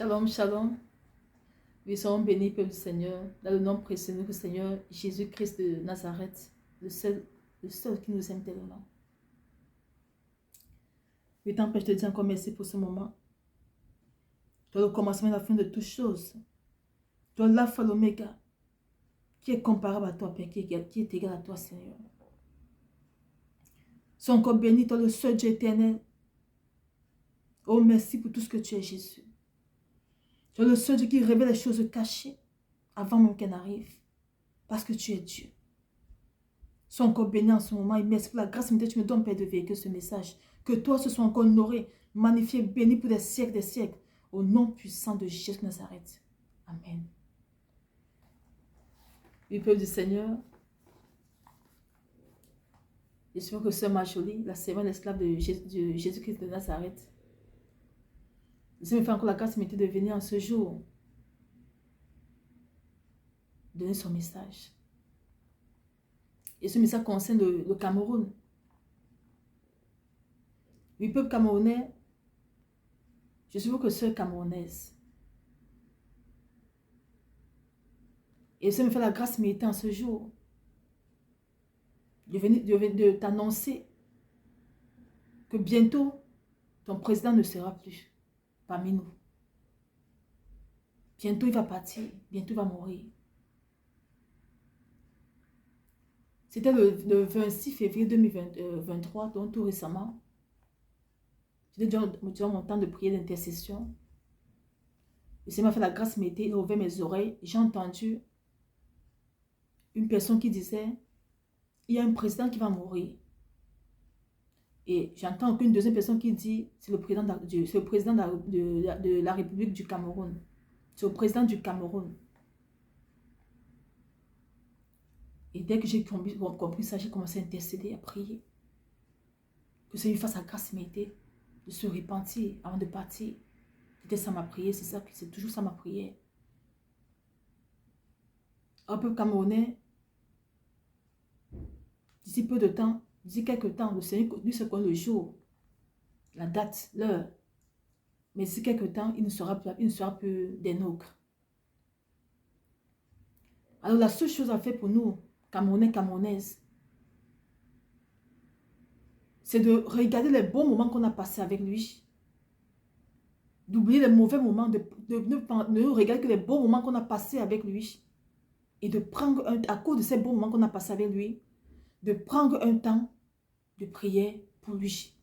Shalom, shalom. Nous sommes bénis, peuple du Seigneur, dans le nom précieux de notre Seigneur Jésus-Christ de Nazareth, le seul qui nous aime tellement. Le temps que je te dis encore merci pour ce moment. Toi, le commencement et la fin de toutes choses. Toi, l'alpha, l'oméga, qui est comparable à toi, Père, qui est égal à toi, Seigneur. Sois encore béni, toi, le seul Dieu éternel. Oh, merci pour tout ce que tu es, Jésus. Tu es le seul Dieu qui révèle les choses cachées avant même qu'elles n'arrivent. Parce que tu es Dieu. Sois encore béni en ce moment et merci pour la grâce que tu me donnes, Père, de véhiculer ce message. Que toi, ce soit encore honoré, magnifié, béni pour des siècles, des siècles. Au nom puissant de Jésus de Nazareth. Amen. Le peuple du Seigneur, j'espère que Sœur Marjolie, la servante esclave de Jésus-Christ de Nazareth, le Seigneur me fait encore la grâce de venir en ce jour donner son message. Et ce message concerne le Cameroun. Le peuple camerounais, je suis que Sœur camerounaise. Et le Seigneur me fait la grâce méritée en ce jour de t'annoncer que bientôt, ton président ne sera plus parmi nous. Bientôt, il va partir. Bientôt, il va mourir. C'était le 26 février 2023, donc tout récemment. J'étais durant mon temps de prière d'intercession. Le Seigneur m'a fait la grâce méritée, il a ouvert mes oreilles. J'ai entendu une personne qui disait, il y a un président qui va mourir. Et j'entends qu'une deuxième personne qui dit, c'est le président de la République du Cameroun. C'est le président du Cameroun. Et dès que j'ai compris ça, j'ai commencé à intercéder, à prier. Que Seigneur fasse la grâce méritée de se repentir avant de partir. C'était ça ma prière, c'est toujours ça ma prière. Un peu camerounais, d'ici peu de temps, d'ici quelques temps, le Seigneur lui se connaît le jour, la date, l'heure. Mais d'ici quelques temps, il ne sera plus des nôtres. Alors la seule chose à faire pour nous, Camerounais, Camerounaises, c'est de regarder les bons moments qu'on a passés avec lui. D'oublier les mauvais moments, de ne regarder que les bons moments qu'on a passés avec lui. Et de prendre, à cause de ces bons moments qu'on a passés avec lui, de prendre un temps de prière pour lui.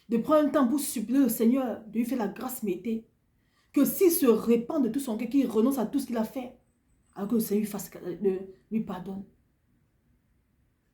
De prendre un temps pour supplier le Seigneur, de lui faire la grâce méritée. Que s'il se répand de tout son cœur, qu'il renonce à tout ce qu'il a fait, alors que le Seigneur lui pardonne.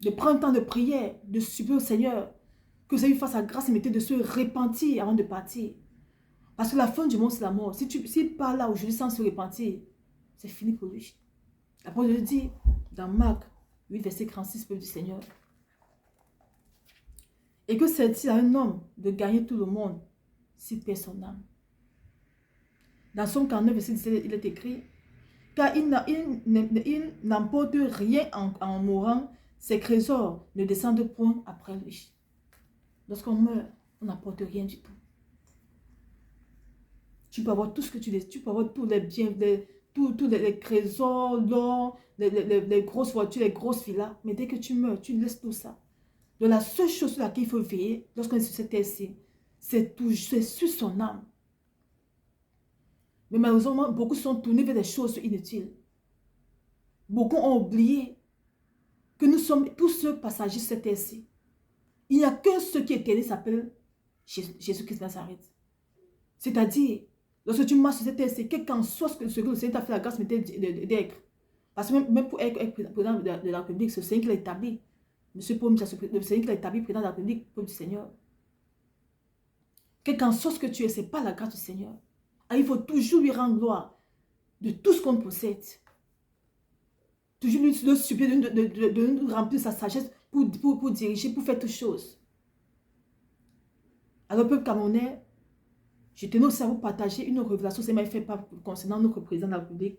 De prendre un temps de prière, de supplier au Seigneur, que ça lui fasse la grâce méritée de se repentir avant de partir. Parce que la fin du monde, c'est la mort. S'il part là aujourd'hui sans se repentir, c'est fini pour lui. Après, je dis, dans Marc 8, verset 46, peuple du Seigneur. Et que c'est-il à un homme de gagner tout le monde s'il perd son âme? Dans Somme 49, verset 17, il est écrit, car il n'emporte rien en mourant, ses trésors ne descendent point après lui. Lorsqu'on meurt, on n'apporte rien du tout. Tu peux avoir tout ce que tu veux, tu peux avoir tous les biens, tous les trésors, l'or, les grosses voitures, les grosses villas, mais dès que tu meurs, tu laisses tout ça. Donc la seule chose sur laquelle il faut veiller, lorsqu'on est sur cette terre-ci, c'est sur son âme. Mais malheureusement, beaucoup sont tournés vers des choses inutiles. Beaucoup ont oublié que nous sommes tous ceux passagers sur cette terre-ci. Il n'y a qu'un seul qui est éternel, s'appelle Jésus-Christ de Nazareth. C'est-à-dire, lorsque tu marches sur cette terre-ci, quel qu'en soit ce que le Seigneur t'a fait la grâce d'être. Parce que même pour être président de la République, c'est le Seigneur qui l'a établi. Monsieur Paul, le Seigneur qui l'a établi président de la République, peuple du Seigneur. Quel qu'en soit ce que tu es, ce n'est pas la grâce du Seigneur. Alors, il faut toujours lui rendre gloire de tout ce qu'on possède. Toujours lui supplier de nous remplir sa sagesse pour diriger, pour faire toutes choses. Alors, peuple camerounais, je tenais aussi à vous partager une révélation que m'a fait concernant notre président de la République,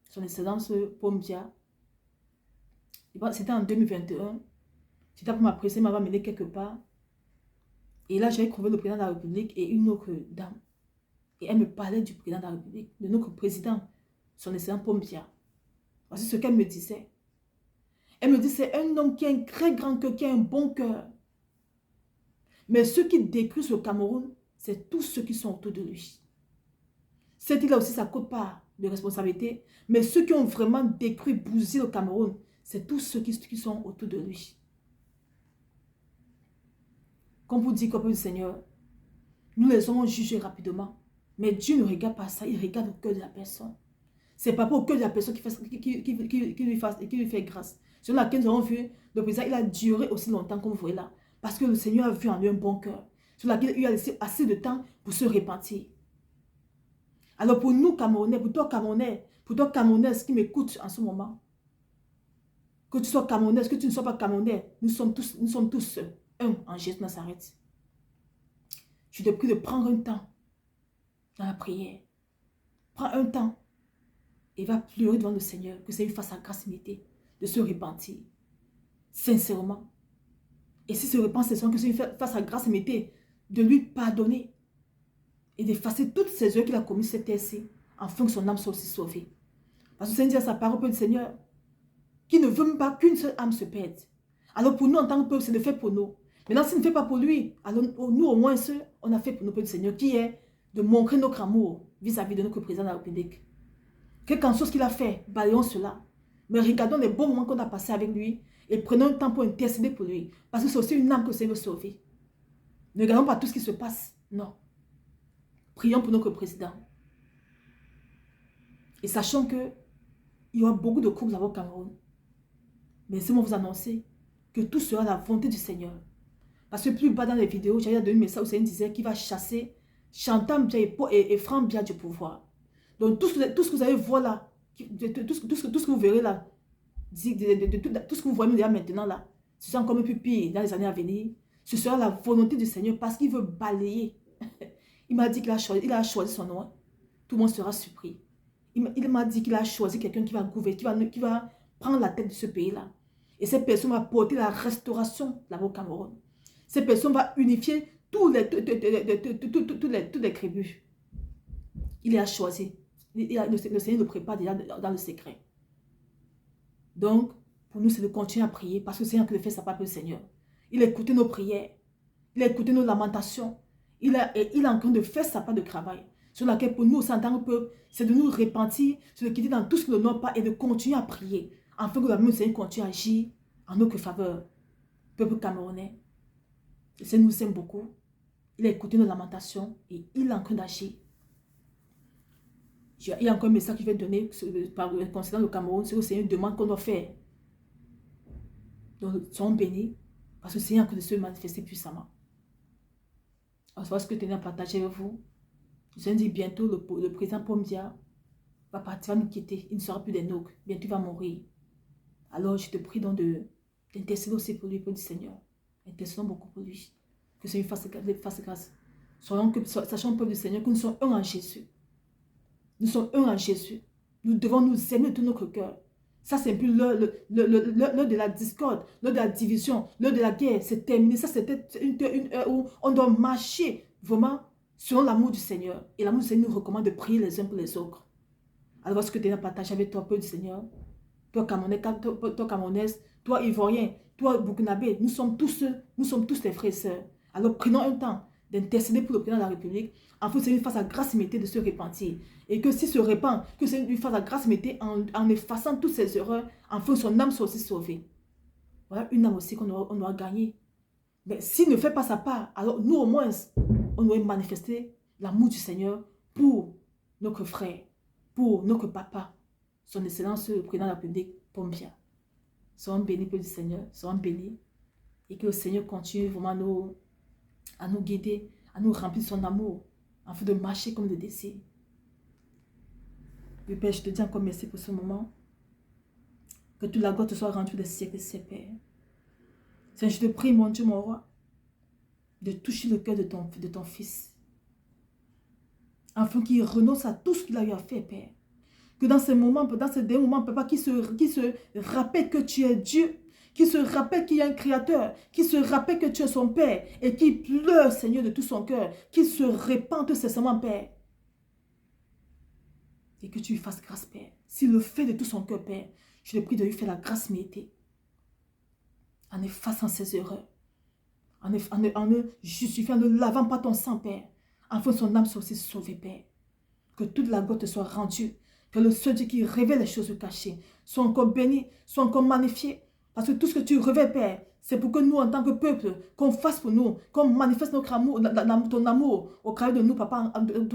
son excellence Paul Biya. C'était en 2021. C'était pour m'apprécier, m'avoir mené quelque part. Et là, j'avais trouvé le président de la République et une autre dame. Et elle me parlait du président de la République, de notre président, son excellent Pompia. Voici ce qu'elle me disait. Elle me dit, c'est un homme qui a un très grand cœur, qui a un bon cœur. Mais ceux qui détruisent le Cameroun, c'est tous ceux qui sont autour de lui. C'est qu'il a aussi sa quote-part de responsabilité, mais ceux qui ont vraiment détruit, bousillé le Cameroun, c'est tous ceux qui sont autour de lui. Comme vous dit, comme le Seigneur, nous les avons jugés rapidement, mais Dieu ne regarde pas ça, il regarde au cœur de la personne. C'est pas pour au cœur de la personne qui lui fait grâce. Sur laquelle nous avons vu, le président, il a duré aussi longtemps comme vous voyez là, parce que le Seigneur a vu en lui un bon cœur, sur laquelle il a laissé assez de temps pour se repentir. Alors pour nous, Camerounais, pour toi, Camerounaise qui m'écoute en ce moment, que tu sois Camerounaise, que tu ne sois pas Camerounais, nous sommes tous un en Jésus Nazareth. Je te prie de prendre un temps dans la prière. Prends un temps et va pleurer devant le Seigneur, que c'est une fasse sa grâce méritée de se repentir, sincèrement. Et si se repent, c'est que c'est une fasse sa grâce méritée de lui pardonner et d'effacer toutes ces œuvres qu'il a commises cette terre-ci, afin que son âme soit aussi sauvée. Parce que le Seigneur dit à sa parole, du Seigneur, qui ne veut même pas qu'une seule âme se perde. Alors pour nous, en tant que peuple, c'est de faire pour nous. Maintenant, s'il ne fait pas pour lui, alors nous, au moins, on a fait pour nous, peuple du Seigneur, qui est de montrer notre amour vis-à-vis de notre président de la République. Quelle qu'en soit ce qu'il a fait, balayons cela. Mais regardons les bons moments qu'on a passés avec lui et prenons un temps pour intercéder pour lui. Parce que c'est aussi une âme que le Seigneur veut sauver. Ne regardons pas tout ce qui se passe. Non. Prions pour notre président. Et sachons qu'il y aura beaucoup de coups au Cameroun. Mais laissez-moi vous annoncer que tout sera la volonté du Seigneur. Parce que plus bas dans les vidéos, j'avais donné un message où le Seigneur disait qu'il va chasser Chantam Bia et Franck Bia du pouvoir. Donc tout ce que vous allez voir là, tout ce que vous verrez là, tout ce que vous voyez déjà maintenant là, ce sera encore plus pire dans les années à venir. Ce sera la volonté du Seigneur parce qu'il veut balayer. Il m'a dit qu'il a choisi son nom. Tout le monde sera surpris. Il m'a dit qu'il a choisi quelqu'un qui va gouverner, qui va prendre la tête de ce pays-là. Et cette personne va porter la restauration là-bas au Cameroun. Cette personne va unifier toutes les tribus. Il a choisi. Le Seigneur le prépare déjà dans le secret. Donc, pour nous, c'est de continuer à prier parce que le Seigneur qui le fait, ça pas le Seigneur. Il a écouté nos prières. Il a écouté nos lamentations. Il est en train de faire sa part de travail. Sur laquelle, pour nous, en tant que peuple, c'est de nous repentir, c'est de quitter dans tout ce qui ne n'honore pas et de continuer à prier. Afin que le Seigneur continue à agir en notre faveur. Peuple camerounais, le Seigneur nous aime beaucoup. Il a écouté nos lamentations et il est en train d'agir. Il y a encore un message que je vais donner concernant le Cameroun. C'est que le Seigneur demande qu'on doit faire. Donc, soyons bénis parce que le Seigneur est en train de se manifester puissamment. Alors, voilà ce que je tenais à partager avec vous. Je viens de dire bientôt, le président Pompia va partir, va nous quitter. Il ne sera plus des nôtres. Bientôt, il va mourir. Alors, je te prie donc d'intercéder aussi pour lui, pour le Seigneur. Intercédons beaucoup pour lui. Que le Seigneur fasse grâce. Sachons, peuple du Seigneur, que nous sommes un en Jésus. Nous sommes un en Jésus. Nous devons nous aimer de tout notre cœur. Ça, c'est plus l'heure de la discorde, l'heure de la division, l'heure de la guerre. C'est terminé. Ça, c'était une heure où on doit marcher vraiment selon l'amour du Seigneur. Et l'amour du Seigneur nous recommande de prier les uns pour les autres. Alors, ce que tu as partagé avec toi, peuple du Seigneur. Toi, Camerounaise, toi, Ivoirien, toi, Burkinabé, nous sommes tous les frères et sœurs. Alors, prenons un temps d'intercéder pour le président de la République, afin que Seigneur fasse la grâce méritée de se repentir. Et que s'il se repent, que Seigneur lui fasse la grâce méritée en effaçant toutes ses erreurs, afin que son âme soit aussi sauvée. Voilà une âme aussi qu'on aura gagnée. Mais s'il ne fait pas sa part, alors nous au moins, on doit manifester l'amour du Seigneur pour notre frère, pour notre papa, son excellence, le président de la République, Pompia. Soyons bénis pour le Seigneur, soyons bénis. Et que le Seigneur continue vraiment à nous guider, à nous remplir de son amour, afin de marcher comme des désirs. Le Père, je te dis encore merci pour ce moment. Que toute la gloire te soit rendue des siècles et des Père. Seigneur, je te prie, mon Dieu, mon roi, de toucher le cœur de ton fils, afin qu'il renonce à tout ce qu'il a eu à faire, Père. Que dans ces moments, dans ces derniers moments, Papa, qu'il se rappelle que tu es Dieu, qui se rappelle qu'il y a un créateur, qui se rappelle que tu es son Père et qui pleure, Seigneur, de tout son cœur, qui se répand incessamment, Père. Et que tu lui fasses grâce, Père. S'il le fait de tout son cœur, Père, je le prie de lui faire la grâce méritée. En effaçant ses erreurs. En le justifiant, en ne lavant pas ton sang, Père. Afin que son âme soit aussi sauvée, Père. Que toute la gloire te soit rendue. Que le seul Dieu qui révèle les choses cachées soit encore béni, soit encore magnifié. Parce que tout ce que tu révèles, Père, c'est pour que nous, en tant que peuple, qu'on fasse pour nous, qu'on manifeste notre amour, ton amour au travers de nous, Papa,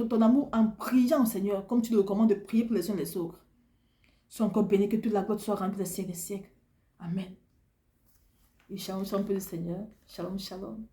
ton amour en priant, Seigneur, comme tu le recommandes de prier pour les uns et les autres. Sois encore béni, que toute la gloire soit rendue des siècles et des siècles. Amen. Et shalom, shalom, le Seigneur. Shalom, shalom.